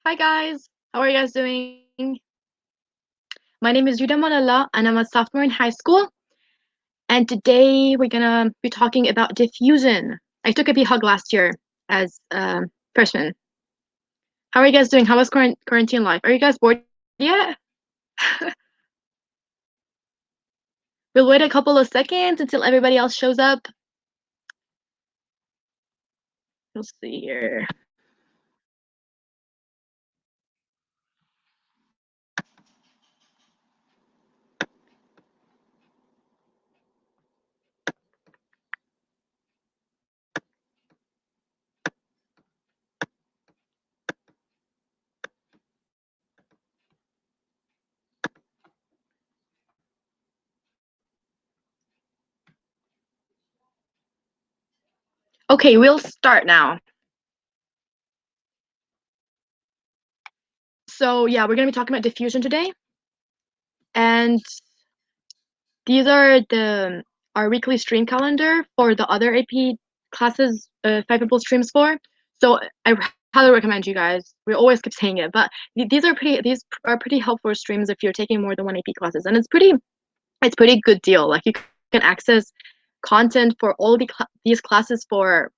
Hi guys, how are you guys doing? My name is Rita Malallah and I'm a sophomore in high school. And today we're gonna be talking about diffusion. I took a APHUG last year as a freshman. How are you guys doing? How was quarantine life? Are you guys bored yet? We'll wait a couple of seconds until everybody else shows up. We'll see here. Okay, we'll start now. So yeah, we're gonna be talking about diffusion today. And these are our weekly stream calendar for the other AP classes, 5 people streams for. So I highly recommend you guys. We always keep saying it, but these are pretty helpful streams if you're taking more than one AP classes, and it's pretty good deal. Like you can access content for all these classes for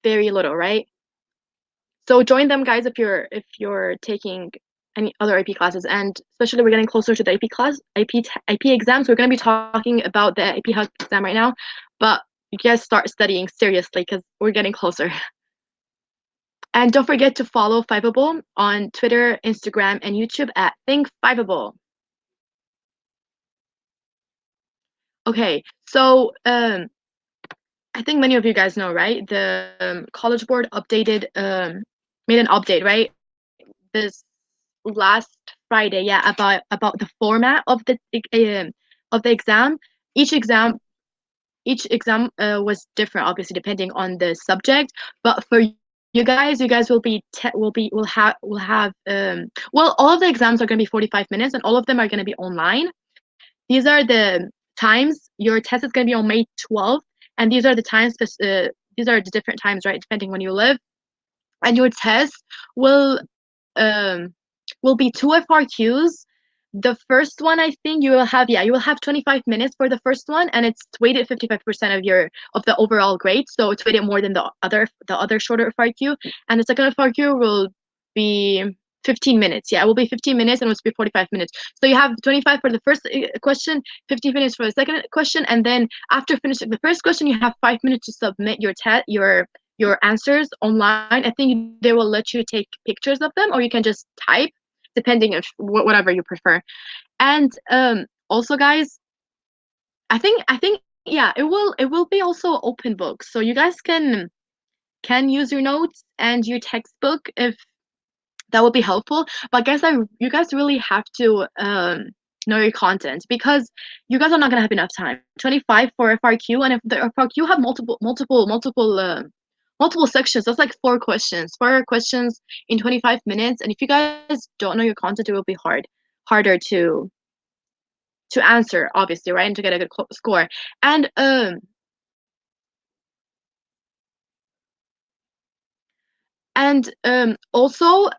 very little, right? So join them, guys, if you're taking any other AP classes, and especially we're getting closer to the AP exams. We're going to be talking about the APHUG exam right now, but you guys start studying seriously because we're getting closer. And don't forget to follow Fiveable on Twitter, Instagram, and YouTube at Think Fiveable. Okay, so I think many of you guys know, right? The College Board made an update, right? This last Friday, yeah, about the format of the exam. Each exam was different, obviously, depending on the subject. But for you guys will have well, all of the exams are going to be 45 minutes, and all of them are going to be online. These are the times. Your test is going to be on May 12th, and these are the times. These are the different times, right, depending when you live. And your test will um will be 2 FRQs. The first one, I think you will have 25 minutes for the first one, and it's weighted 55% of the overall grade, so it's weighted more than the other shorter FRQ. And the second FRQ will be 15 minutes. Yeah, it will be 15 minutes, and it will be 45 minutes. So you have 25 for the first question, 15 minutes for the second question, and then after finishing the first question, you have 5 minutes to submit your answers online. I think they will let you take pictures of them, or you can just type, depending on whatever you prefer. And also, guys, I think yeah, it will be also open book, so you guys can use your notes and your textbook if that would be helpful. But guys, you guys really have to know your content, because you guys are not gonna have enough time. 25 for FRQ, and if the FRQ have multiple sections, that's like 4 questions in 25 minutes. And if you guys don't know your content, it will be harder to answer, obviously, right, and to get a good score. And also,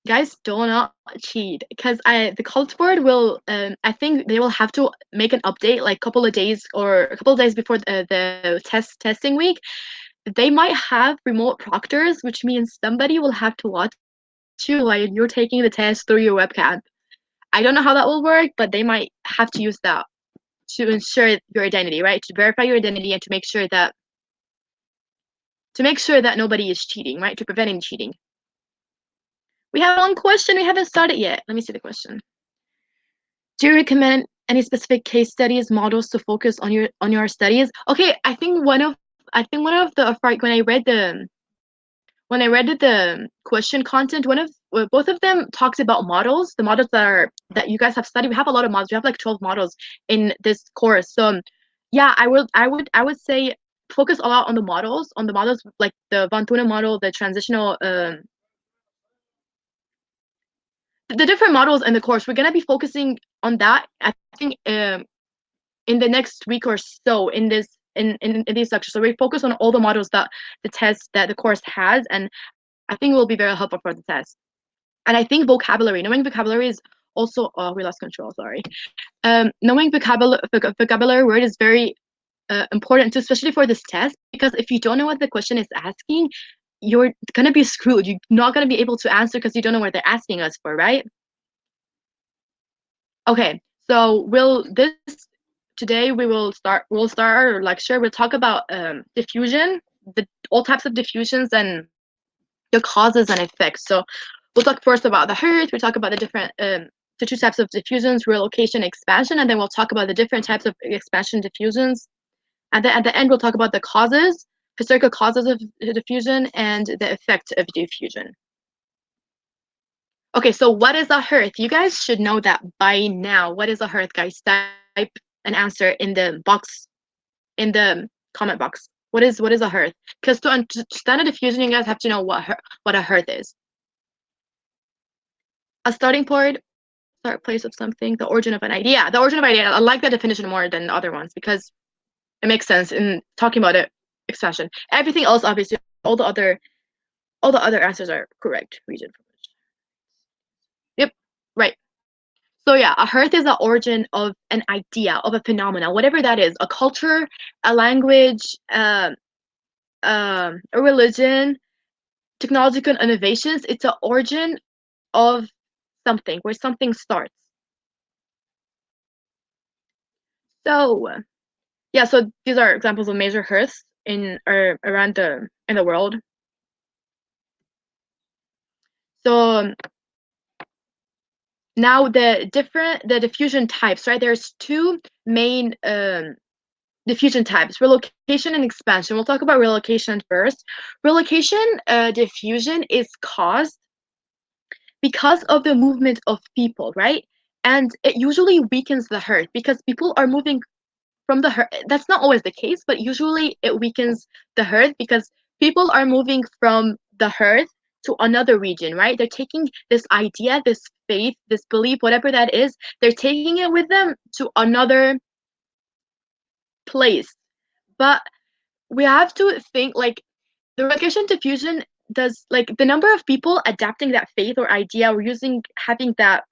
guys, do not cheat, because the College Board will I think they will have to make an update like a couple of days before the testing week. They might have remote proctors, which means somebody will have to watch you while you're taking the test through your webcam. I don't know how that will work, but they might have to use that to ensure your identity, right? To verify your identity and to make sure that nobody is cheating, right? To prevent any cheating. We have one question. We haven't started yet. Let me see the question. Do you recommend any specific case studies, models to focus on your studies? Okay, I think one of the when I read the question content, both of them talks about models, the models that you guys have studied. We have a lot of models. We have like 12 models in this course. So yeah, I would say focus a lot on the models, like the Von Thunen model, the transitional the different models in the course. We're gonna be focusing on that, I think, in the next week or so in these lectures. So we focus on all the models that the course has, and I think it will be very helpful for the test. And I think vocabulary, knowing vocabulary is also, oh, we lost control, sorry. Knowing vocabulary word is very important, especially for this test, because if you don't know what the question is asking, you're gonna be screwed. You're not gonna be able to answer because you don't know what they're asking us for, right? Okay, so today we'll start our lecture. We'll talk about diffusion, all types of diffusions and the causes and effects. So we'll talk first about the Hearth. We'll talk about the two types of diffusions, relocation, expansion, and then we'll talk about the different types of expansion diffusions. And then at the end, we'll talk about the causes, historical causes of diffusion, and the effect of diffusion. Okay, so what is a Hearth? You guys should know that by now. What is a Hearth, guys? Type an answer in the box, in the comment box. What is a Hearth? Because to understand a diffusion, you guys have to know what a Hearth is. A starting point, start place of something, the origin of an idea. The origin of an idea. I like that definition more than the other ones because it makes sense in talking about it. Expansion. Everything else, obviously, all the other answers are correct. Region. Yep. Right. So yeah, a Hearth is the origin of an idea, of a phenomena, whatever that is, a culture, a language, a religion, technological innovations. It's an origin of something, where something starts. So yeah, so these are examples of major Hearths in or around in the world. So now the diffusion types, right? There's two main diffusion types, relocation and expansion. We'll talk about relocation first. Relocation diffusion is caused because of the movement of people, right? And it usually weakens the Hearth because people are moving from the Hearth. That's not always the case, but usually it weakens the Hearth because people are moving from the Hearth to another region, right? They're taking this idea, this faith, this belief, whatever that is, they're taking it with them to another place. But we have to think like the relocation diffusion does, like, the number of people adapting that faith or idea or having that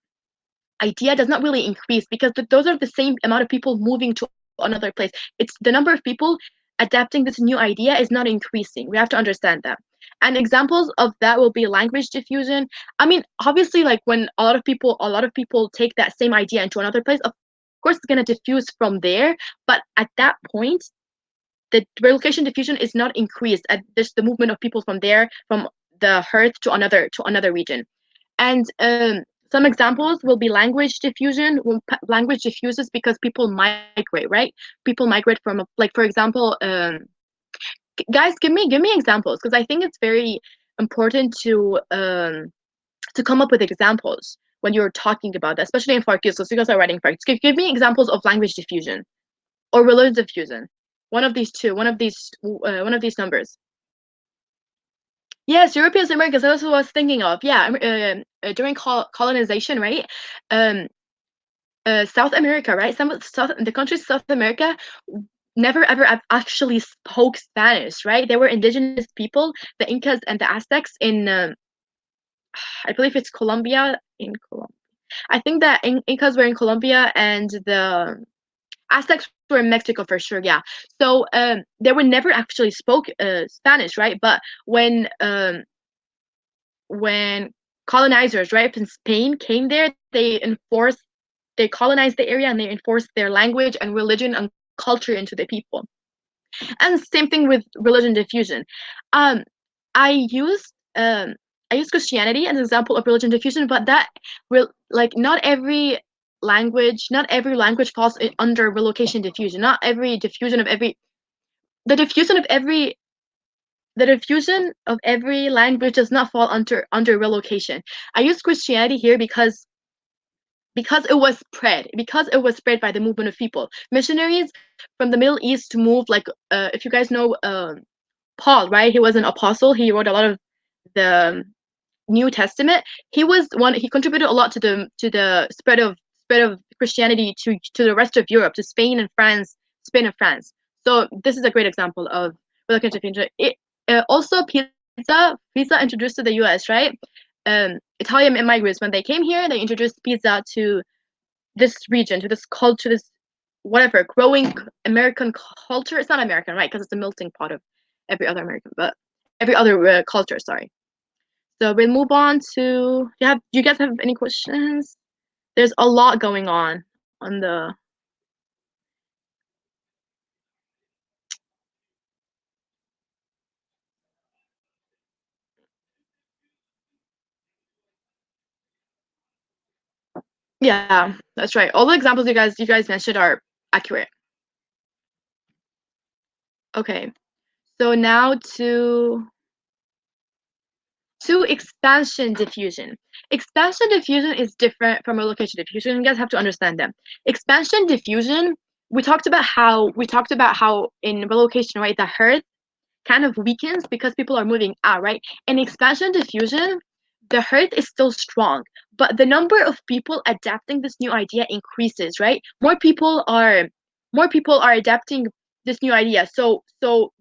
idea does not really increase because those are the same amount of people moving to another place. It's the number of people adapting this new idea is not increasing. We have to understand that. And examples of that will be language diffusion. I mean, obviously, like when a lot of people take that same idea into another place, of course it's going to diffuse from there, but at that point the relocation diffusion is not increased at this the movement of people from the Hearth to another region. And some examples will be language diffusion. When language diffuses because people migrate, right? People migrate from, like, for example, guys, give me examples because I think it's very important to come up with examples when you're talking about that, especially in FARC. So you guys are writing FARC. Give me examples of language diffusion or religion diffusion. One of these numbers. Yes, European Americans. That's what I was thinking of. Yeah, during colonization, right? South America, right? The countries South America never ever actually spoke Spanish, right? They were indigenous people, the Incas and the Aztecs in, I believe it's Colombia. I think that Incas were in Colombia and the Aztecs were in Mexico for sure. Yeah. So they were never actually spoke Spanish, right? But when colonizers, right, from Spain came there, they colonized the area and they enforced their language and religion and culture into the people. And same thing with religion diffusion. Um, I used Christianity as an example of religion diffusion, but that will, like, not every language falls under relocation diffusion. Not every diffusion of every the diffusion of every language does not fall under relocation. I use Christianity here because it was spread by the movement of people. Missionaries from the Middle East moved, like, if you guys know Paul, right? He was an apostle. He wrote a lot of the New Testament. He contributed a lot to the spread of Christianity to the rest of Europe, to Spain and France. So this is a great example of relocation diffusion. Also, Peter pizza introduced to the US, right? Italian immigrants, when they came here, they introduced pizza to this region, to this culture, this whatever growing American culture. It's not American, right? Because it's a melting pot of every other American, but every other culture. Sorry. So we'll move on to. Do you guys have any questions? There's a lot going on the. Yeah, that's right. All the examples you guys mentioned are accurate. Okay. So now to expansion diffusion. Expansion diffusion is different from relocation diffusion. You guys have to understand them. Expansion diffusion, we talked about how in relocation, right, the hearth kind of weakens because people are moving out, right? In expansion diffusion, the hearth is still strong, but the number of people adapting this new idea increases, right? More people are adapting this new idea. So the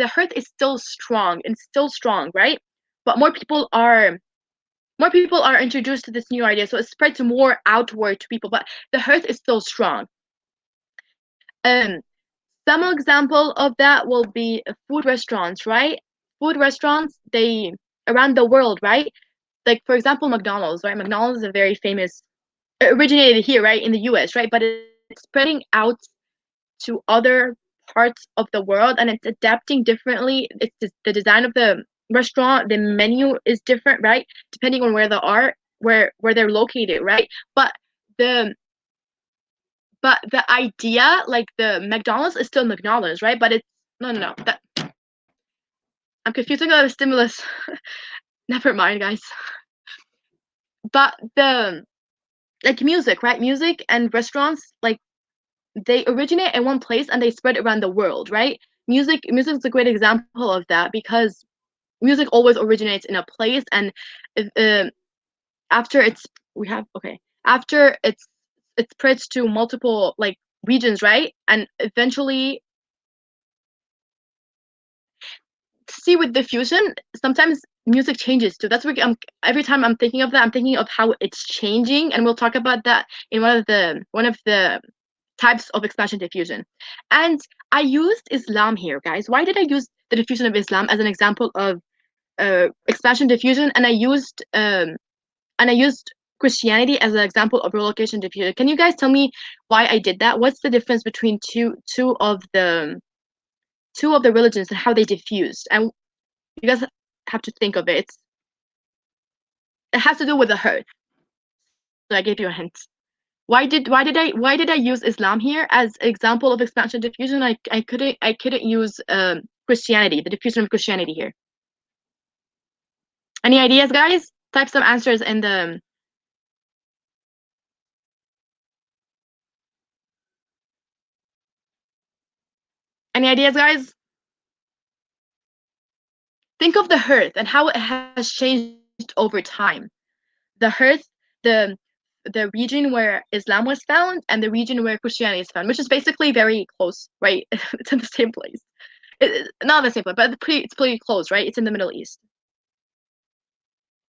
hearth is still strong and still strong, right? But more people are introduced to this new idea, so it spreads more outward to people, but the hearth is still strong. Um, some example of that will be food restaurants, right? Food restaurants, they around the world, right? Like for example, McDonald's, right? McDonald's is a very famous, originated here, right, in the U.S., right? But it's spreading out to other parts of the world, and it's adapting differently. It's just the design of the restaurant, the menu is different, right? Depending on where they are, where they're located, right? But the but the idea, like the McDonald's is still McDonald's, right? But it's no. That I'm confusing the stimulus. Never mind, guys. But the like music, right? Music and restaurants, like they originate in one place and they spread around the world, right? Music is a great example of that because music always originates in a place, and uh, after it's we have okay after it spreads to multiple like regions, right? And eventually, see, with diffusion, sometimes music changes too. That's what every time I'm thinking of that, I'm thinking of how it's changing, and we'll talk about that in one of the types of expansion diffusion. And I used Islam here, guys. Why did I use the diffusion of Islam as an example of expansion diffusion, and I used Christianity as an example of relocation diffusion? Can you guys tell me why I did that? What's the difference between two of the religions and how they diffused? And you guys have to think of it. It has to do with the hearth. So I gave you a hint. Why did I use Islam here as example of expansion diffusion? I couldn't use Christianity, the diffusion of Christianity here. Any ideas, guys? Type some answers in the. Any ideas, guys? Think of the hearth and how it has changed over time. The hearth, the the region where Islam was found and the region where Christianity is found, which is basically very close, right? It's in the same place. Not the same place, but it's pretty close, right? It's in the Middle East.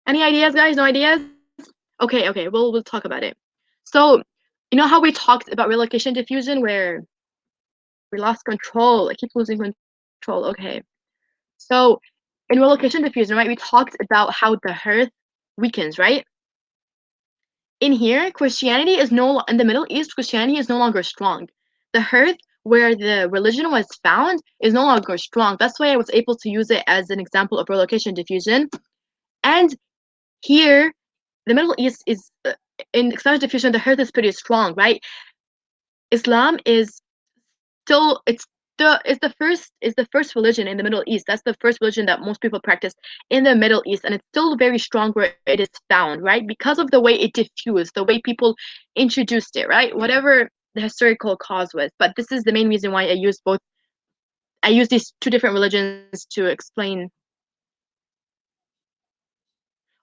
Any ideas, guys? No ideas? Okay. We'll talk about it. So, you know how we talked about relocation diffusion, where we lost control. I keep losing control. Okay. So, in relocation diffusion, right, we talked about how the hearth weakens, right? In here, Christianity is no in the Middle East. Christianity is no longer strong. The hearth where the religion was found is no longer strong. That's why I was able to use it as an example of relocation diffusion. And here, the Middle East is in expansion diffusion. The hearth is pretty strong, right? Islam is still it's the first religion in the Middle East. That's the first religion that most people practice in the Middle East, and it's still very strong where it is found, right? Because of the way it diffused, the way people introduced it, right? Whatever the historical cause was. But this is the main reason why I use both. I use these two different religions to explain.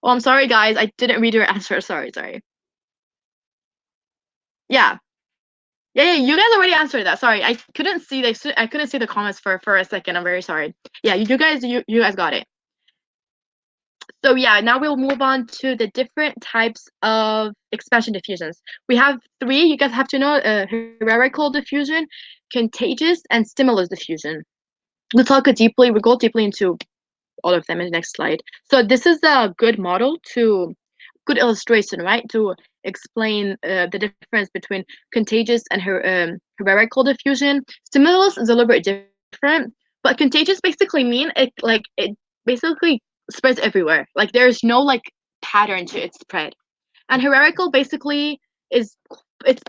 Oh, I'm sorry, guys. I didn't read your answer. Sorry. Yeah. Yeah, you guys already answered that. Sorry, I couldn't see the comments for a second. I'm very sorry. Yeah, you guys got it. So yeah, now we'll move on to the different types of expansion diffusions. We have three. You guys have to know: hierarchical diffusion, contagious, and stimulus diffusion. We'll go deeply into all of them in the next slide. So this is a good model good illustration, right? To explain the difference between contagious and hierarchical diffusion. Stimulus is a little bit different, but contagious basically mean it basically spreads everywhere. Like there's no like pattern to its spread. And hierarchical basically is it's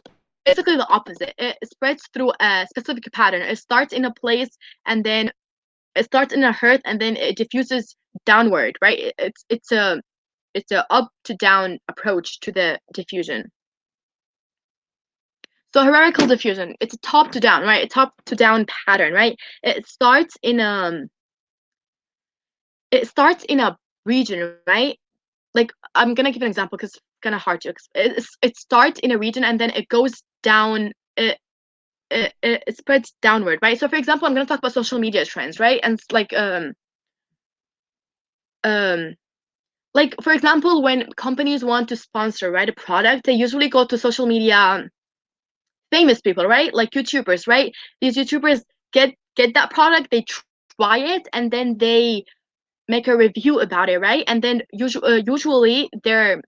basically the opposite. It spreads through a specific pattern. It starts in a place and then it starts in a hearth and then it diffuses downward, right? It's a up to down approach to the diffusion. So hierarchical diffusion, it's a top to down, right? A top to down pattern, right? It starts in a region, right? Like I'm gonna give an example because it's kind of hard to explain. It starts in a region and then it goes down. It spreads downward, right? So for example, I'm gonna talk about social media trends, right? And it's um like for example, when companies want to sponsor, right, a product, they usually go to social media famous people, right? Like YouTubers, right? These YouTubers get that product, they try it, and then they make a review about it, right? And then usually their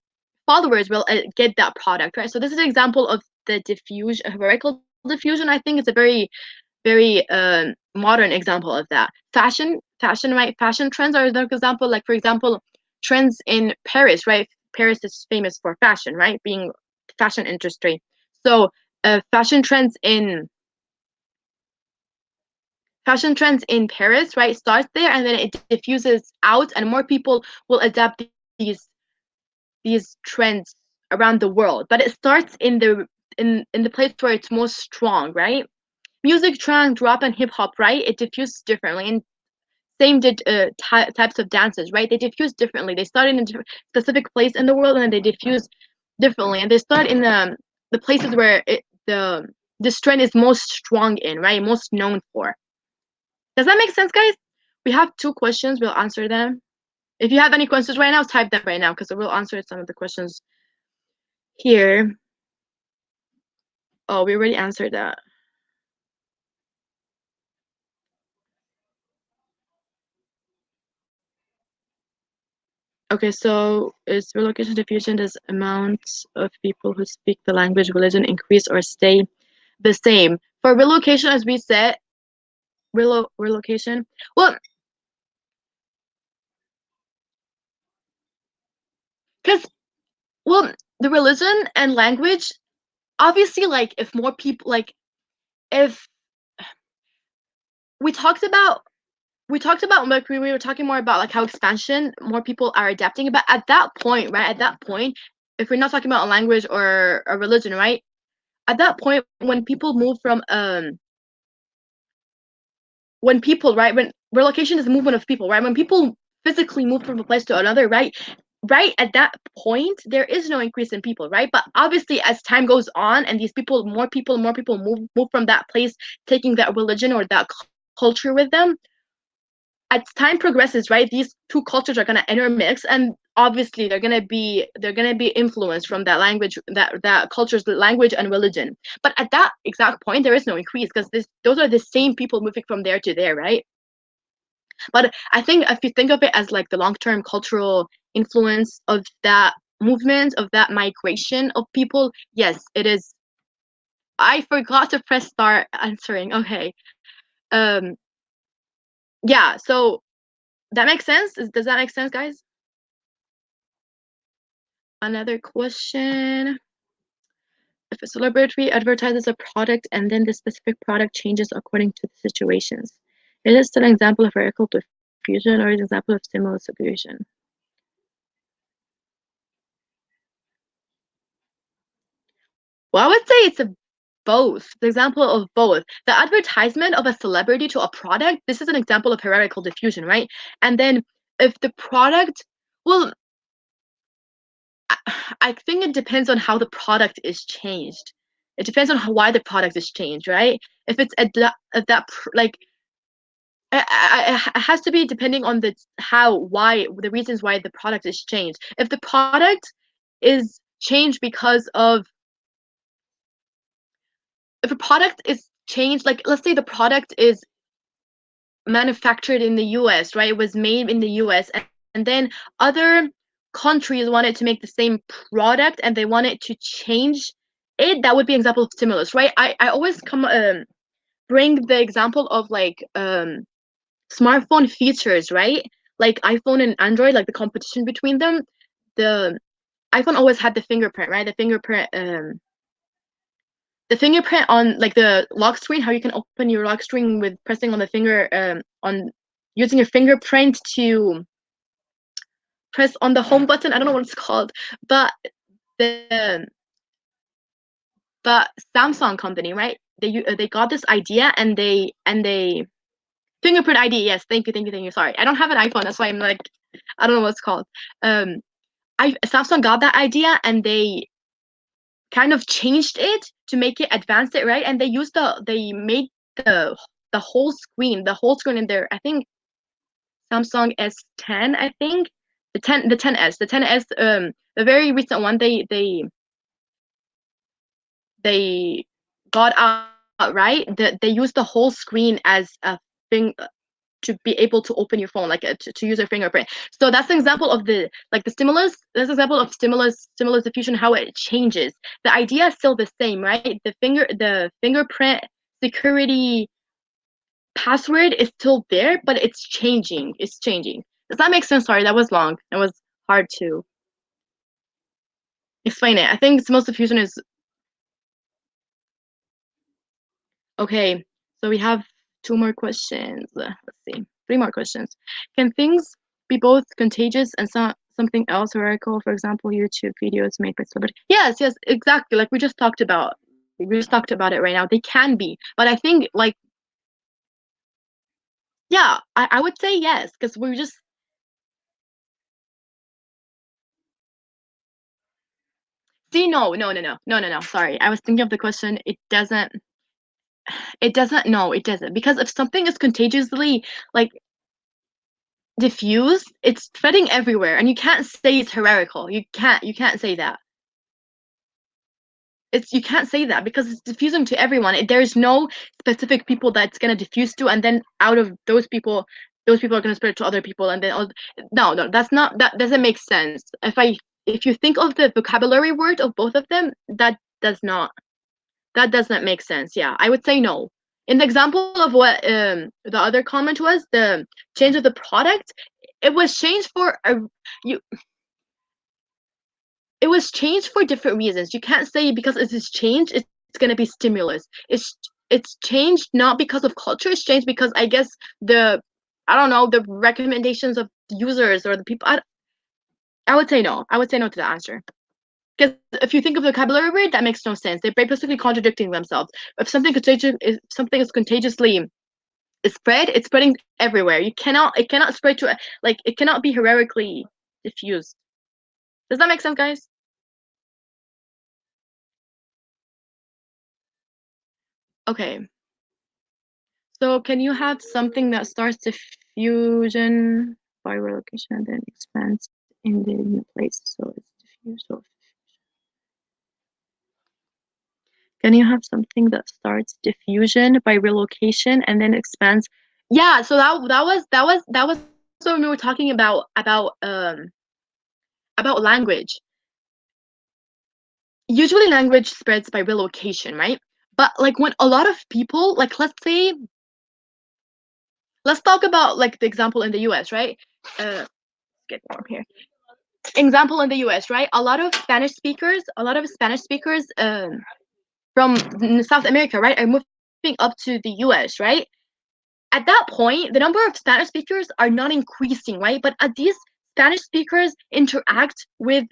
followers will get that product, right? So this is an example of the diffusion, hierarchical diffusion. I think it's a very modern example of that. Fashion, right? Fashion trends are another example. Like for example, trends in Paris, right? Paris is famous for fashion, right? Being fashion industry. So fashion trends in Paris, right, starts there and then it diffuses out, and more people will adapt these trends around the world. But it starts in the place where it's most strong, right? Music, trance, rap, and hip hop, right? It diffuses differently, and same did types of dances, right? They diffuse differently. They start in a specific place in the world, and then they diffuse differently, and they start in the places where this trend is most strong in, right? Most known for. Does that make sense, guys? We have two questions. We'll answer them. If you have any questions right now, type them right now because we'll answer some of the questions here. Oh, we already answered that. Okay, so is relocation diffusion, does amounts of people who speak the language religion increase or stay the same? For relocation, as we said, relocation. Well, because the religion and language, obviously, like if more people, like if we talked about like we were talking more about like how expansion more people are adapting, but at that point, right, at that point, if we're not talking about a language or a religion, right, at that point when people move from when people, right, when relocation is movement of people, right, when people physically move from a place to another, right at that point there is no increase in people, right? But obviously as time goes on and these people, more people move from that place, taking that religion or that culture with them, as time progresses, right, these two cultures are going to intermix, and obviously they're going to be influenced from that language, that culture's language and religion. But at that exact point there is no increase because those are the same people moving from there to there, right? But I think if you think of it as like the long-term cultural influence of that movement, of that migration of people, yes, it is. I forgot to press start answering. Okay. Um yeah, so that makes sense. Does that make sense, guys? Another question. If a celebrity advertises a product and then the specific product changes according to the situations, is it still an example of hierarchical diffusion or is it an example of stimulus diffusion? Well, I would say it's a both. The example of both. The advertisement of a celebrity to a product, this is an example of hierarchical diffusion, right? And then if the product, well, I think it depends on how the product is changed. It depends on why the product is changed, right? If it's like It has to be depending on the reasons why the product is changed. If the product is changed because of if a product is changed, like let's say the product is manufactured in the US, right? It was made in the US, and then other countries wanted to make the same product and they wanted to change it, that would be an example of stimulus, right? I always bring the example of like smartphone features, right? Like iPhone and Android, like the competition between them. The iPhone always had the fingerprint, right? The fingerprint on like the lock screen, how you can open your lock screen with pressing on the finger on using your fingerprint to press on the home button. I don't know what it's called, but the but Samsung company, right? They got this idea and they fingerprint ID. Yes, thank you. Sorry, I don't have an iPhone, that's why I'm like I don't know what it's called. Samsung got that idea and they kind of changed it to make it advanced it, right? And they made the the whole screen in there. I think Samsung S10, I think the 10s, the very recent one. They got out, right. They used the whole screen as a thing to be able to open your phone, like to use your fingerprint. So that's an example of the like the stimulus. That's an example of stimulus diffusion, how it changes. The idea is still the same, right? The fingerprint security password is still there, but it's changing. It's changing. Does that make sense? Sorry, that was long. It was hard to explain it. I think stimulus diffusion is okay. So we have two more questions. Let's see. Three more questions. Can things be both contagious and something else hierarchical? For example, YouTube videos made by celebrity. Yes, exactly. Like we just talked about. We just talked about it right now. They can be, but I think like yeah, I would say yes because we're just see no. Sorry, I was thinking of the question. It doesn't. It doesn't. No, it doesn't. Because if something is contagiously like diffuse, it's spreading everywhere, and you can't say it's hierarchical. You can't say that. You can't say that because it's diffusing to everyone. There's no specific people that's gonna diffuse to, and then out of those people are gonna spread to other people, and then no, that doesn't make sense. If you think of the vocabulary word of both of them, does not that doesn't make sense. Yeah, I would say no. In the example of what the other comment was, the change of the product, it was changed for a you it was changed for different reasons. You can't say because it is changed, it's gonna be stimulus. It's changed not because of culture. It's changed because I guess I don't know, the recommendations of the users or the people. I would say no. I would say no to the answer. Because if you think of the vocabulary word, that makes no sense. They're basically contradicting themselves. If something is contagiously is spread, it's spreading everywhere. It cannot spread to like it cannot be hierarchically diffused. Does that make sense, guys? Okay. So can you have something that starts diffusion by relocation and then expands in the new place? So it's diffused. So can you have something that starts diffusion by relocation and then expands? Yeah, so that was so when we were talking about language. Usually language spreads by relocation, right? But like when a lot of people, like let's talk about like the example in the US, right? Uh get warm here. Example in the US, right? A lot of Spanish speakers from South America, right, are moving up to the US, right? At that point, the number of Spanish speakers are not increasing, right? But as these Spanish speakers interact with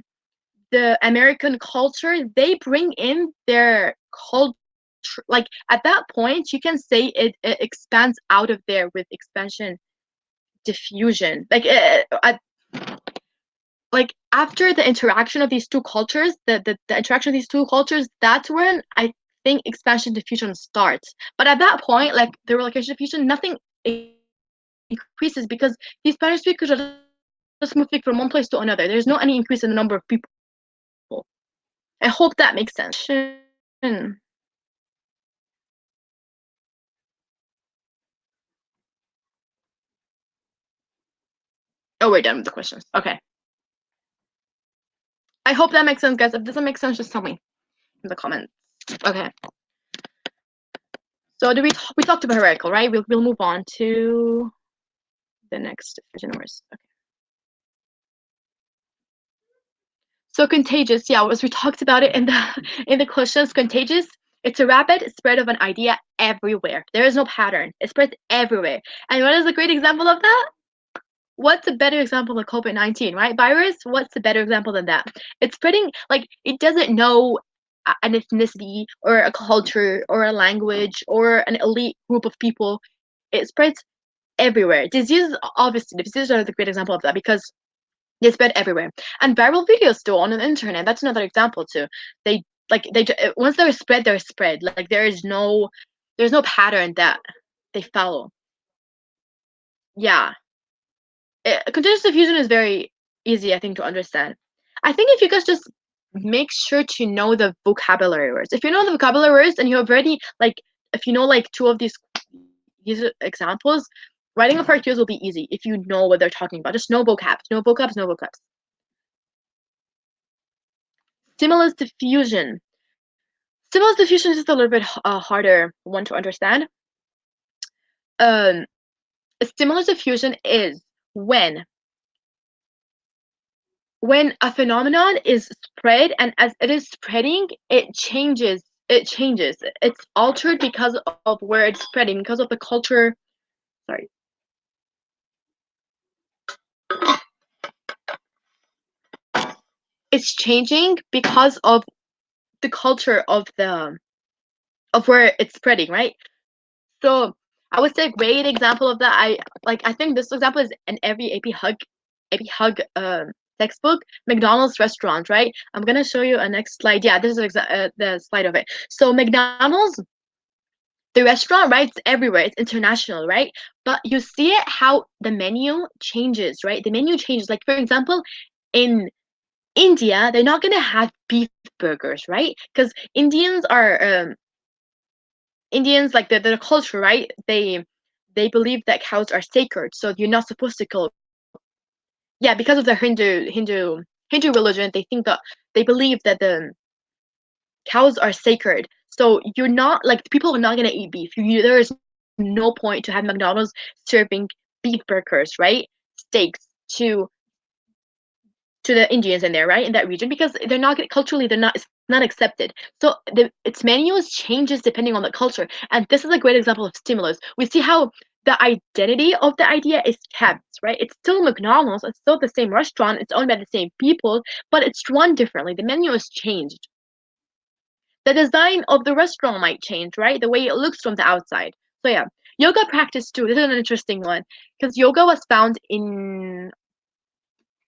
the American culture, they bring in their culture. Like at that point, you can say it expands out of there with expansion diffusion. Like after the interaction of these two cultures, the interaction of these two cultures, that's when I think expansion diffusion starts. But at that point, like the relocation diffusion, nothing increases because these Spanish speakers are just moving from one place to another. There's no any increase in the number of people. I hope that makes sense. Oh, we're done with the questions. Okay. I hope that makes sense, guys. If it doesn't make sense, just tell me in the comments. Okay. So we talked about hierarchical, right? We'll move on to the next diffusion words. Okay. So contagious, yeah, as we talked about it in the questions, contagious. It's a rapid spread of an idea everywhere. There is no pattern. It spreads everywhere. And what is a great example of that? What's a better example than COVID-19, right? Virus, what's a better example than that? It's spreading, like, it doesn't know an ethnicity or a culture or a language or an elite group of people. It spreads everywhere. Diseases, obviously, diseases are the great example of that because they spread everywhere. And viral videos too on the internet, that's another example too. They once they're spread, they're spread. Like there's no pattern that they follow. Yeah. Contagious diffusion is very easy, I think, to understand. I think if you guys just make sure to know the vocabulary words. If you know the vocabulary words and you already if you know like two of these examples, writing a part cues will be easy if you know what they're talking about. Just no vocabs, no vocabs, no vocabs. Stimulus diffusion. Stimulus diffusion is just a little bit harder one to understand. Stimulus diffusion is when a phenomenon is spread, and as it is spreading, it changes. It's altered because of where it's spreading, because of the culture. Sorry. It's changing because of the culture of where it's spreading, right? So I would say a great example of that. I think this example is in every APHUG textbook. McDonald's restaurant, right? I'm gonna show you a next slide. Yeah, this is the slide of it. So McDonald's, the restaurant, right? It's everywhere. It's international, right? But you see it how the menu changes, right? The menu changes. Like for example, in India, they're not gonna have beef burgers, right? Because Indians, like the culture, right? They believe that cows are sacred, so you're not supposed to kill. Yeah, because of the Hindu religion, they believe that the cows are sacred. So you're not like people are not gonna eat beef. There is no point to have McDonald's serving beef burgers, right? Steaks to the Indians in there, right, in that region, because they're not culturally it's not accepted. So its menus changes depending on the culture, and this is a great example of stimulus. We see how the identity of the idea is kept, right? It's still McDonald's, it's still the same restaurant, it's owned by the same people, but it's run differently. The menu is changed. The design of the restaurant might change, right? The way it looks from the outside. So yeah, yoga practice too. This is an interesting one because yoga was found in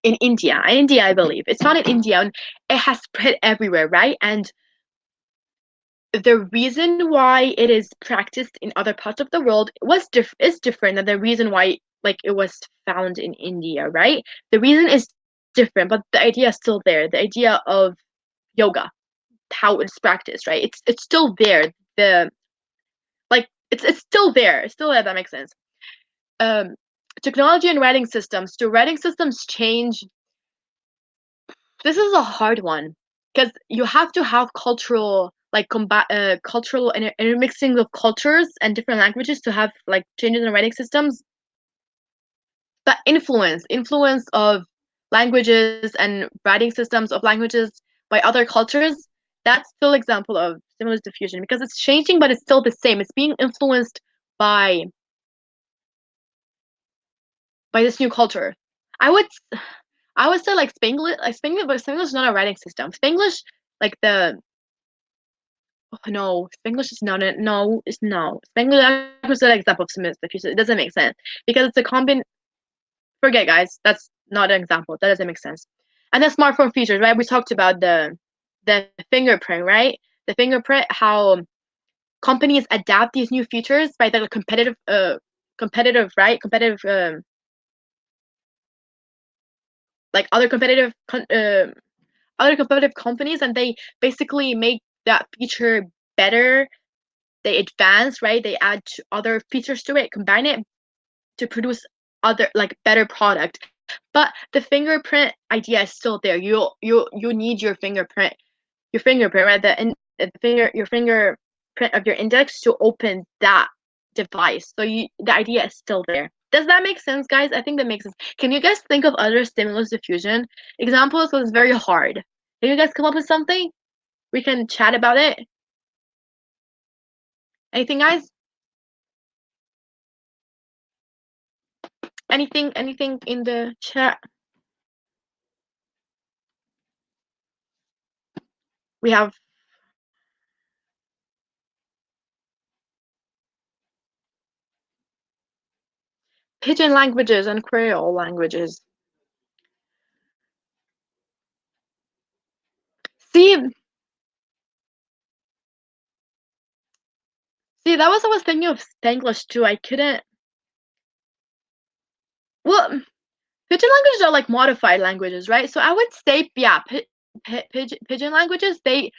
India. In India, I believe. It's not in India, and it has spread everywhere, right? And the reason why it is practiced in other parts of the world is different than the reason why it was found in India, right? The reason is different, but the idea is still there. The idea of yoga, how it's practiced, right? It's still there. It's still there. It's still there. That makes sense. Um, Technology and writing systems. Do writing systems change? This is a hard one because you have to have cultural cultural intermixing of cultures and different languages to have changes in writing systems. But influence of languages and writing systems of languages by other cultures, that's still example of stimulus diffusion because it's changing, but it's still the same. It's being influenced by this new culture. I would I would say Spanglish, but Spanglish is not a writing system. Spanglish, like the no, Spanglish is not a no, it's no. Spanglish is an example of stimulus diffusion. It doesn't make sense because it's a forget guys, that's not an example. That doesn't make sense. And the smartphone features, right? We talked about the fingerprint, right? The fingerprint, how companies adapt these new features by the competitive, right? Competitive, like other competitive companies, and they basically make that feature better. They advance, right? They add other features to it, combine it to produce other like better product. But the fingerprint idea is still there. You need your fingerprint, right? Your fingerprint of your index to open that device. So the idea is still there. Does that make sense, guys? I think that makes sense. Can you guys think of other stimulus diffusion examples? Because it's very hard. Can you guys come up with something? We can chat about it. Anything, guys? Anything in the chat? We have Pidgin languages and Creole languages. See, that was I was thinking of Spanglish too. I couldn't. Well, Pidgin languages are like modified languages, right? So I would say, yeah, Pidgin languages. They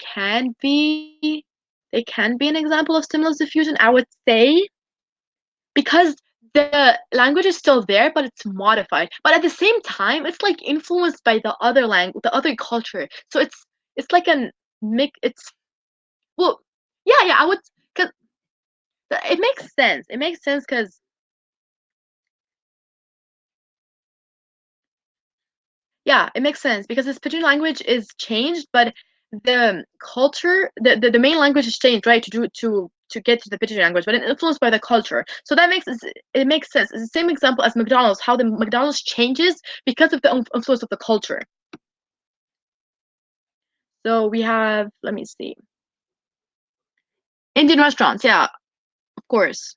can be an example of stimulus diffusion. I would say, because the language is still there, but it's modified. But at the same time, it's like influenced by the other culture. So it's like a mix. It's well, yeah. I would, because it makes sense. It makes sense because yeah, it makes sense because this pidgin language is changed, but the culture, the main language is changed, right? To get to the pidgin language, but it's influenced by the culture. So it makes sense. It's the same example as McDonald's, how the McDonald's changes because of the influence of the culture. So we have, let me see, Indian restaurants. Yeah, of course.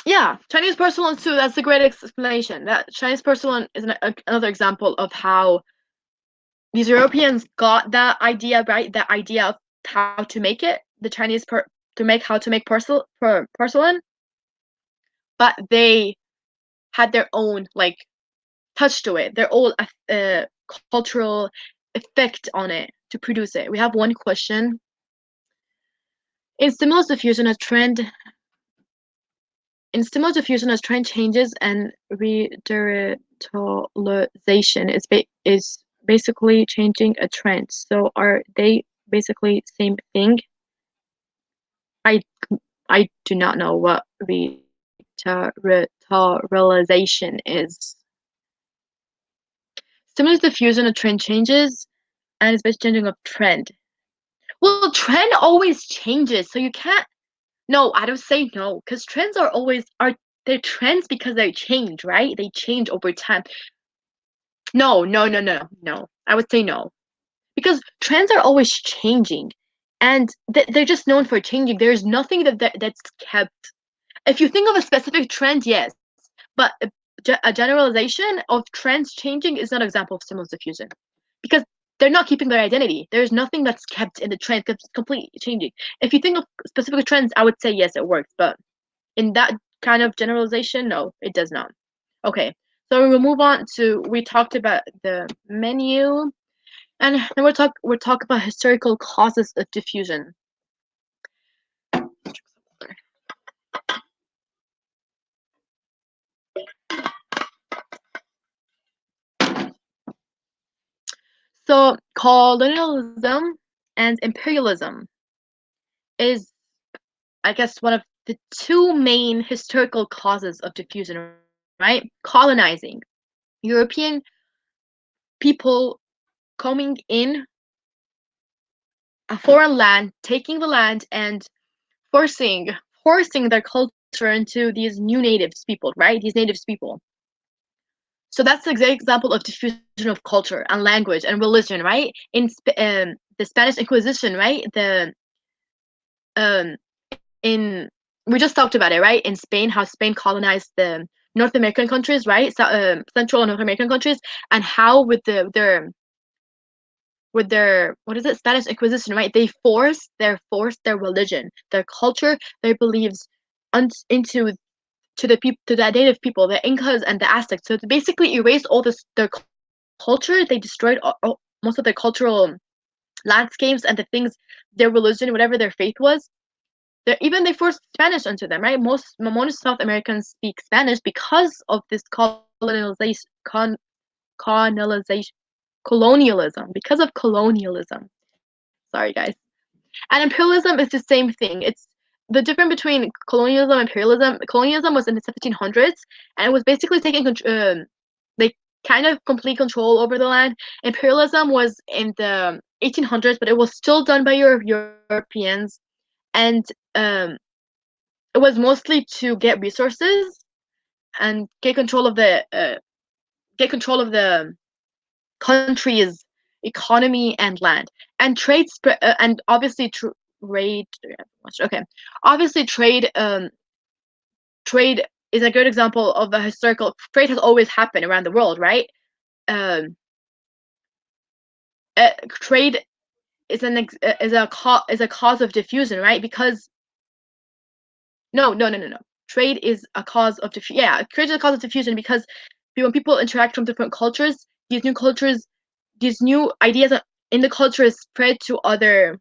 Yeah, Chinese porcelain too. That's a great explanation. That Chinese porcelain is another example of how these Europeans got that idea, right? The idea of how to make it, the Chinese how to make porcelain, but they had their own like touch to it, their own cultural effect on it to produce it. We have one question. In stimulus diffusion, a trend as trend changes and redirectionalization is basically changing a trend. So are they basically same thing? I do not know what redirectionalization is. Stimulus diffusion, a trend changes and it's based changing of trend. Well, trend always changes, so you can't. No, I don't say no, because trends they're trends because they change, right? They change over time. No. I would say no. Because trends are always changing. And they're just known for changing. There's nothing that's kept. If you think of a specific trend, yes. But a generalization of trends changing is not an example of stimulus diffusion. Because they're not keeping their identity. There's nothing that's kept in the trend that's completely changing. If you think of specific trends, I would say yes, it works. But in that kind of generalization, no, it does not. Okay, so we'll move on to, we talked about the menu, and then we'll talk about historical causes of diffusion. So colonialism and imperialism is, I guess, one of the two main historical causes of diffusion, right? Colonizing. European people coming in a foreign land, taking the land and forcing their culture into these new natives people, right? These natives people. So that's the exact example of diffusion of culture and language and religion, right? In the Spanish Inquisition, right? Um, in we just talked about it, right? In Spain, how Spain colonized the North American countries, right? So, Central and North American countries, and how with their what is it, Spanish Inquisition, right? They forced their religion, their culture, their beliefs into to the native people, the Incas and the Aztecs. So to basically erase all this their culture. They destroyed most of their cultural landscapes and the things, their religion, whatever their faith was. They forced Spanish onto them, right? Most South Americans speak Spanish because of this colonization, because of colonialism. Sorry, guys. And imperialism is the same thing. It's the difference between colonialism and imperialism. Colonialism was in the 1700s, and it was basically taking like kind of complete control over the land. Imperialism was in the 1800s, but it was still done by Europeans, and it was mostly to get resources and get control of the country's economy and land, and and obviously trade. Okay, obviously trade is a good example of a historical trade has always happened around the world, right? Um, trade is a cause of diffusion, right? Because no. Trade is a cause of diffusion. Yeah, trade is a cause of diffusion because when people interact from different cultures, these new ideas in the culture is spread to other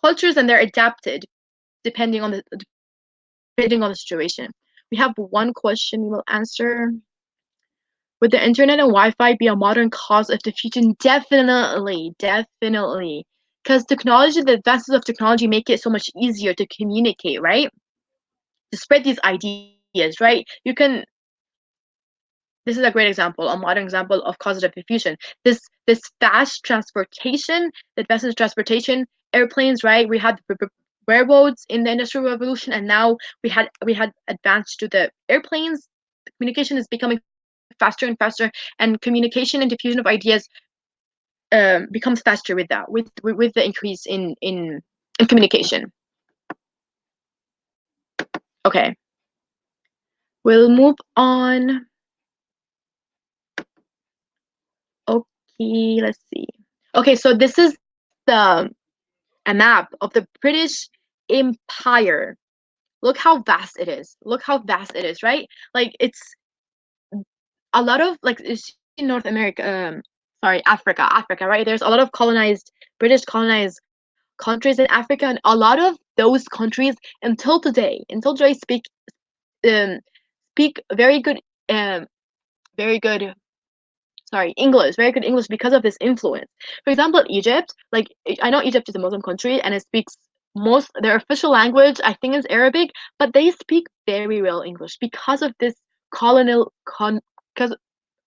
cultures, and they're adapted depending on the situation. We have one question we will answer. Would the internet and Wi-Fi be a modern cause of diffusion? Definitely, definitely. Because the advances of technology make it so much easier to communicate, right? To spread these ideas, right? This is a great example, a modern example of causative diffusion. This fast transportation, the advances of transportation, airplanes, right? We had railroads in the Industrial Revolution, and now we had advanced to the airplanes. Communication is becoming faster and faster, and communication and diffusion of ideas becomes faster with that, with the increase in communication. Okay, we'll move on. Okay, let's see. Okay, so this is a map of the British Empire. Look how vast it is. Look how vast it is, right? Like it's a lot of like it's in North America. Sorry, Africa, right? There's a lot of British colonized countries in Africa, and a lot of those countries until today um speak um very good English, very good English because of this influence. For example, Egypt, like I know Egypt is a Muslim country and it speaks their official language I think is Arabic, but they speak very well English because of this colonial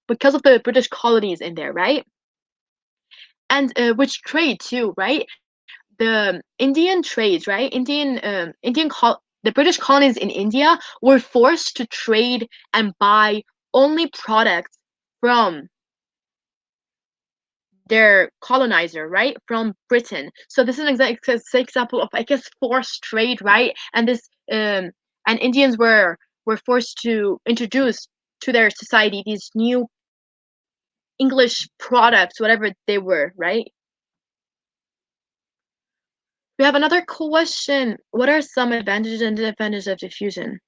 because of the British colonies in there, right? And which trade too, right? The Indian trades, right? The British colonies in India were forced to trade and buy only products from their colonizer, right, from Britain. So this is an example of, I guess, forced trade, right? And this and Indians were forced to introduce to their society these new English products, whatever they were, right? We have another question. What are some advantages and disadvantages of diffusion?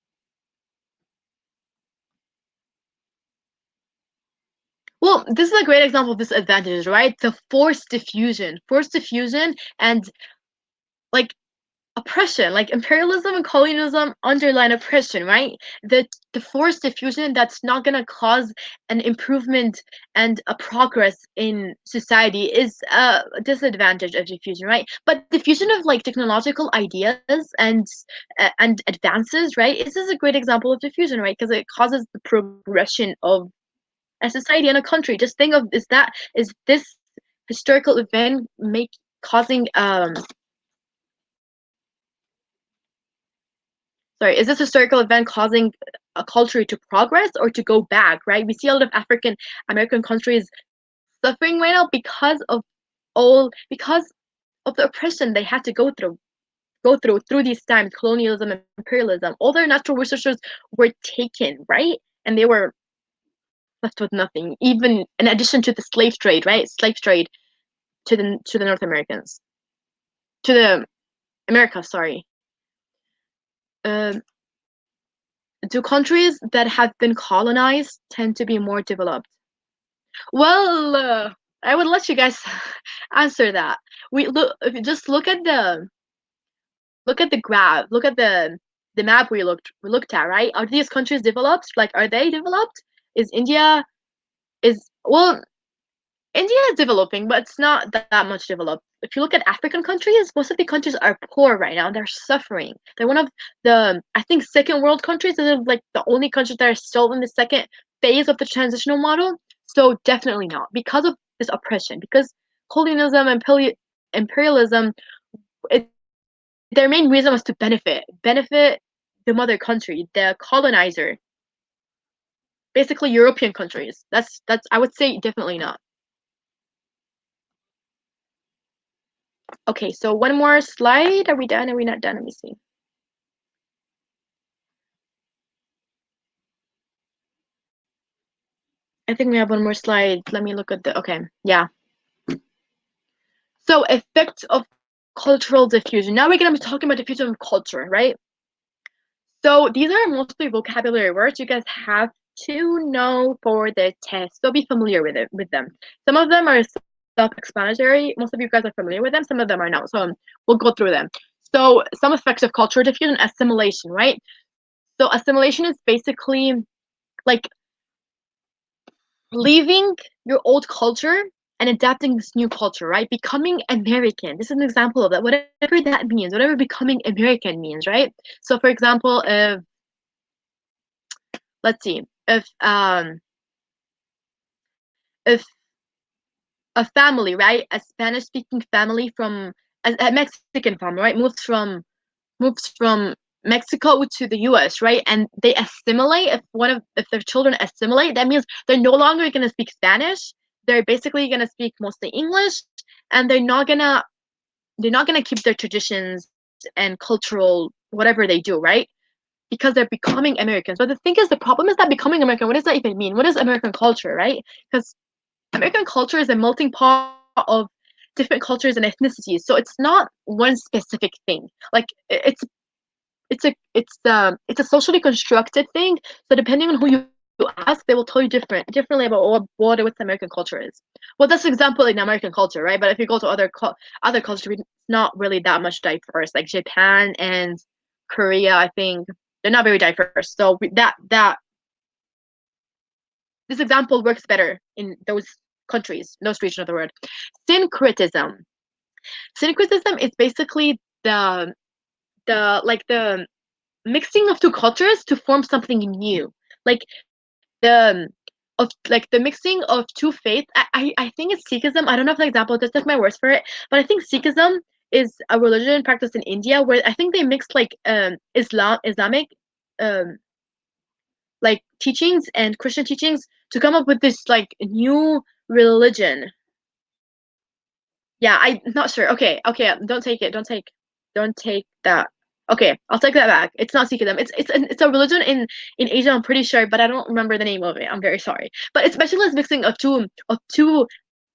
Well, this is a great example of disadvantages, right? The forced diffusion, and like oppression, like imperialism and colonialism underline oppression, right? The forced diffusion that's not going to cause an improvement and a progress in society is a disadvantage of diffusion, right? But diffusion of like technological ideas and advances, right? This is a great example of diffusion, right? Because it causes the progression of a society and a country. Just think of is this historical event make causing sorry, is this historical event causing a culture to progress or to go back, right? We see a lot of African American countries suffering right now because of the oppression they had to go through these times, colonialism and imperialism. All their natural resources were taken, right? and they were left with nothing, even in addition to the slave trade, right? Slave trade to the North Americans, to the America, sorry. Um, do countries that have been colonized tend to be more developed? Well, I would let you guys answer that. We look if you just look at the graph, look at the map we looked at, right? Are these countries developed? Like, are they developed? Is India is well, India is developing, but it's not that much developed. If you look at African countries, most of the countries are poor right now. They're suffering. They're one of the, I think, second world countries. They're like the only countries that are still in the second phase of the transitional model. So definitely not because of this oppression. Because colonialism and imperialism, it, their main reason was to benefit the mother country, the colonizer, basically European countries. That's I would say definitely not. Okay, so one more slide. Are we done? Are we not done? Let me see. I think we have one more slide. Let me look at the, okay, yeah. So effects of cultural diffusion. Now we're gonna be talking about diffusion of culture, right? So these are mostly vocabulary words you guys have to know for the test. So be familiar with them. Some of them are self-explanatory. Most of you guys are familiar with them. Some of them are not. So we'll go through them. So some effects of cultural diffusion, assimilation, right? So assimilation is basically like leaving your old culture and adapting this new culture, right? Becoming American. This is an example of that. Whatever that means, whatever becoming American means, right? So, for example, if let's see, if a family, right, a Spanish-speaking family from a Mexican family, right, moves from Mexico to the US, right? And they assimilate. If their children assimilate, that means they're no longer gonna speak Spanish. They're basically gonna speak mostly English, and they're not gonna keep their traditions and cultural whatever they do, right? Because they're becoming Americans. But the thing is, the problem is that becoming American, what does that even mean? What is American culture, right? Because American culture is a melting pot of different cultures and ethnicities. So it's not one specific thing. Like it's a socially constructed thing. So depending on who you ask, they will tell you differently about what American culture is. Well, that's an example in American culture, right? But if you go to other cultures, it's not really that much diverse. Like Japan and Korea, I think they're not very diverse. So this example works better in those countries, those regions of the world. Syncretism. Syncretism is basically the mixing of two cultures to form something new. Like the the mixing of two faiths. I think it's Sikhism. I don't know if the example, just take my words for it, but I think Sikhism is a religion practiced in India where I think they mixed like Islamic um like teachings and Christian teachings to come up with this like new religion. Yeah, I'm not sure. Okay, don't take that. Okay, I'll take that back. It's not Sikhism. It's a religion in Asia. I'm pretty sure, but I don't remember the name of it. I'm very sorry. But it's basically this mixing of two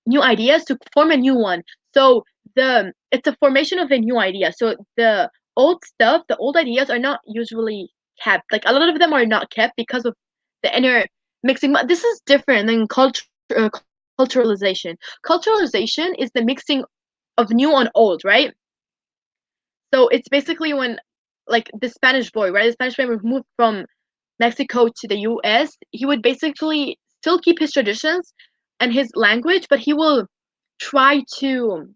new ideas to form a new one. So it's a formation of a new idea. So the old stuff, the old ideas are not usually kept. Like a lot of them are not kept because of the inner mixing. But this is different than culturalization. Culturalization is the mixing of new and old, right? So it's basically when, like the Spanish boy, right? The Spanish boy would move from Mexico to the US. He would basically still keep his traditions and his language, but he will try to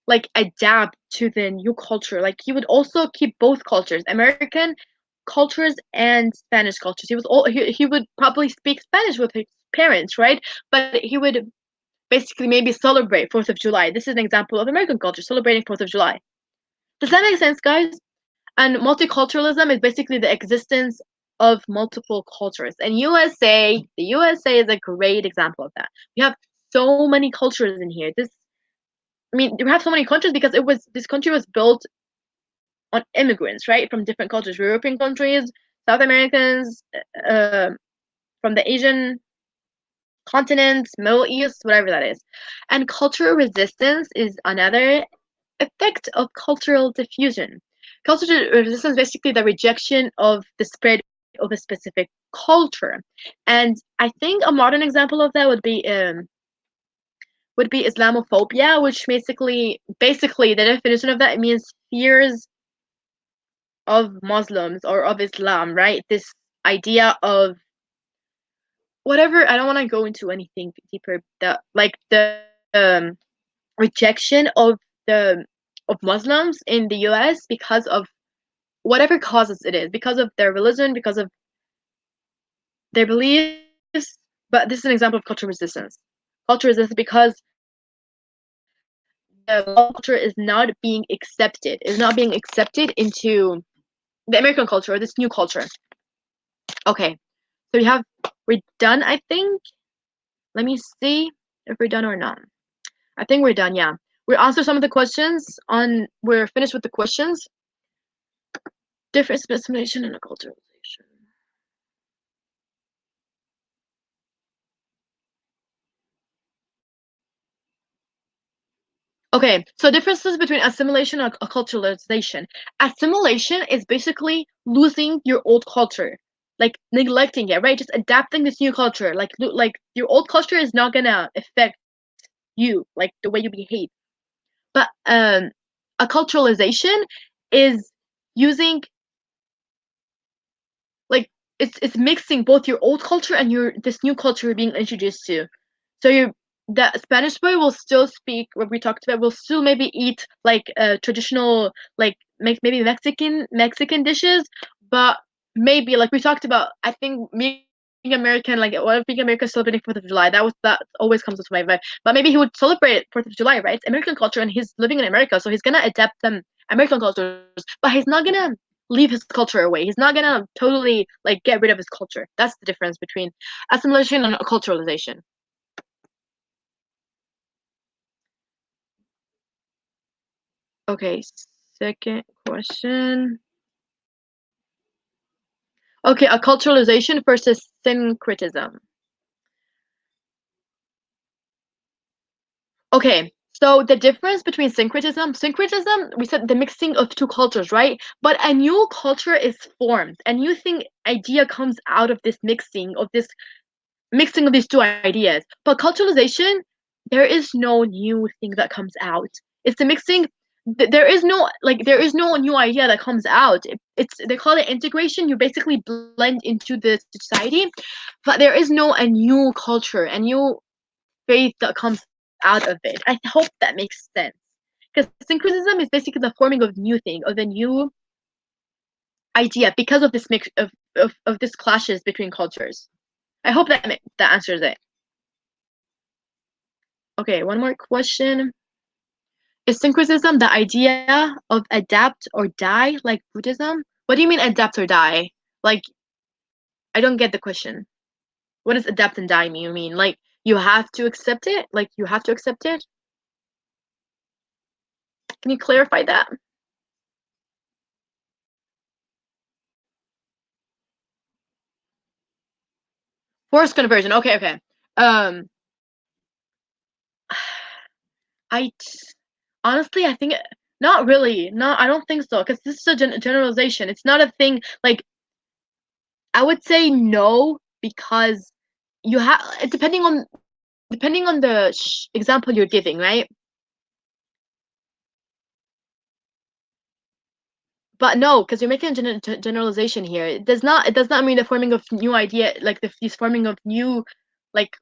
like adapt to the new culture. Like he would also keep both cultures, American cultures and Spanish cultures. He would probably speak Spanish with his parents, right? But he would basically maybe celebrate 4th of July. This is an example of American culture celebrating 4th of July. Does that make sense, guys? And multiculturalism is basically the existence of multiple cultures. And the USA is a great example of that. We have so many cultures in here. We have so many countries because this country was built on immigrants, right, from different cultures, European countries South Americans, from the Asian continent, Middle East, whatever that is. And cultural resistance is another effect of cultural diffusion. Cultural resistance is basically the rejection of the spread of a specific culture. And I think a modern example of that would be Islamophobia, which basically the definition of that means fears of Muslims or of Islam, right? This idea of whatever. I don't want to go into anything deeper. The rejection the of Muslims in the U.S. because of whatever causes it is, because of their religion, because of their beliefs. But this is an example of cultural resistance. Cultural resistance because the Muslim culture is not being accepted into the American culture or this new culture. Okay, so we're done, I think. Let me see if we're done or not. I think we're done, yeah. We answered some of the questions we're finished with the questions. Difference between assimilation and acculturation. Okay, so differences between assimilation and acculturation. Assimilation is basically losing your old culture, like neglecting it, right? Just adapting this new culture. Like your old culture is not gonna affect you, like the way you behave. But acculturation is using like it's mixing both your old culture and your this new culture you're being introduced to. So the Spanish boy will still speak what we talked about. Will still maybe eat like traditional like maybe Mexican dishes, but maybe like we talked about. I think being American, like what if being American celebrating 4th of July? That always comes to my mind. But maybe he would celebrate 4th of July, right? It's American culture, and he's living in America, so he's gonna adapt them American cultures, but he's not gonna leave his culture away. He's not gonna totally like get rid of his culture. That's the difference between assimilation and acculturation. Okay, second question. Okay, acculturation versus syncretism. Okay, so the difference between syncretism, we said the mixing of two cultures, right? But a new culture is formed. A new thing idea comes out of this mixing of these two ideas. But culturalization, there is no new thing that comes out. It's the mixing. There is no new idea that comes out. It's they call it integration. You basically blend into the society, but there is no a new culture, a new faith that comes out of it. I hope that makes sense. Because syncretism is basically the forming of new thing, of a new idea because of this mix of this clashes between cultures. I hope that answers it. Okay, one more question. Is syncretism the idea of adapt or die like Buddhism? What do you mean adapt or die? Like, I don't get the question. What does adapt and die mean? You mean like you have to accept it? Like you have to accept it? Can you clarify that? Forced conversion. Okay, okay. Um, I honestly, I think not really. No, I don't think so. Because this is a generalization. It's not a thing. Like I would say no because you have depending on the example you're giving, right? But no, because you're making a generalization here. It does not mean the forming of new idea, like these forming of new, like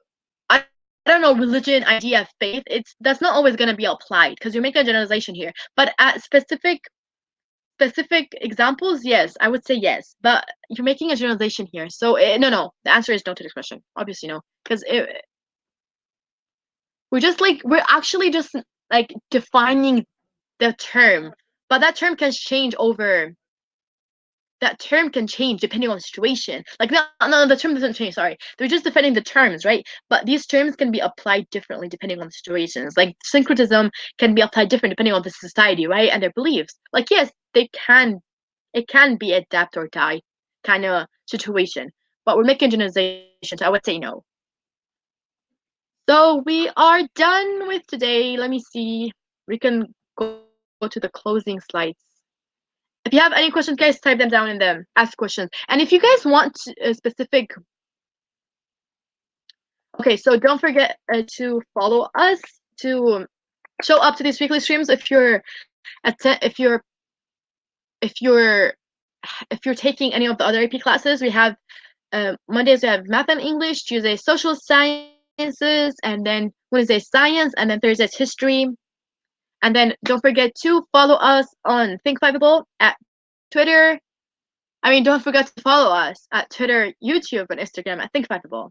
I don't know, religion, idea, faith. That's not always going to be applied because you're making a generalization here. But at specific examples, yes, I would say yes. But you're making a generalization here, so no. The answer is no to this question. Obviously, no, because we're actually just like defining the term, but that term can change depending on the situation. Like no, the term doesn't change. Sorry, they're just defining the terms, right? But these terms can be applied differently depending on the situations. Like syncretism can be applied different depending on the society, right, and their beliefs. Like yes, it can be adapt or die. kind of situation. But we're making generalization, so I would say no. So we are done with today. Let me see. We can go to the closing slides. If you have any questions, guys, type them down in the ask questions. And if you guys want a specific, okay, so don't forget to follow us to show up to these weekly streams. If you're taking any of the other AP classes, we have Mondays we have math and English, Tuesday social sciences, and then Wednesday science, and then Thursday's history. And then don't forget to follow us on Thinkfivable at Twitter. I mean, don't forget to follow us at Twitter, YouTube, and Instagram at Thinkfivable.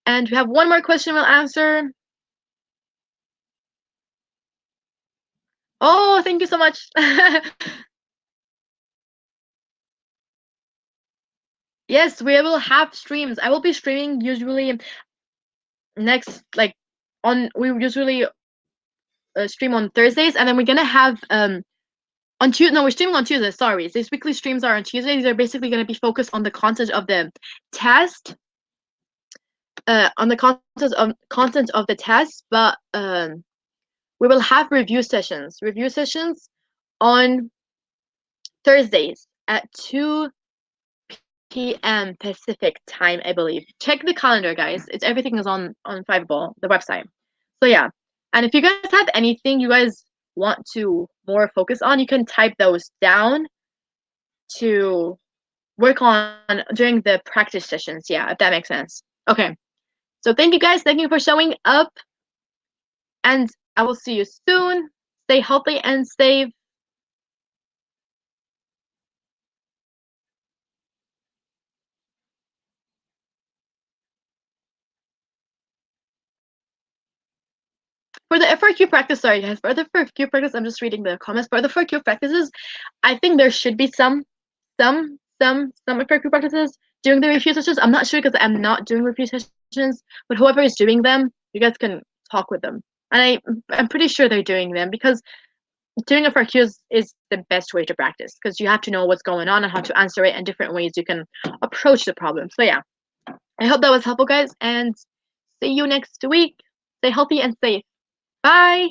And we have one more question we'll answer. Oh, thank you so much. Yes, we will have streams. I will be streaming usually next, like, we usually stream on Thursdays, and then we're gonna have on Tuesday. No, we're streaming on Tuesday. Sorry, these weekly streams are on Tuesday. These are basically gonna be focused on the content of the test, on the content of the test. But we will have review sessions on Thursdays at 2 p.m. Pacific time, I believe. Check the calendar, guys. Everything is on Fiveable, the website. So yeah, and if you guys have anything you guys want to more focus on, you can type those down to work on during the practice sessions. Yeah, if that makes sense. Okay. So thank you guys. Thank you for showing up, and I will see you soon. Stay healthy and safe. For the FRQ practice, sorry guys, for the FRQ practice, I'm just reading the comments. For the FRQ practices, I think there should be some FRQ practices during the review sessions. I'm not sure because I'm not doing review sessions, but whoever is doing them, you guys can talk with them. And I'm pretty sure they're doing them because doing FRQ is the best way to practice because you have to know what's going on and how to answer it in different ways you can approach the problem. So yeah, I hope that was helpful, guys, and see you next week. Stay healthy and safe. Bye.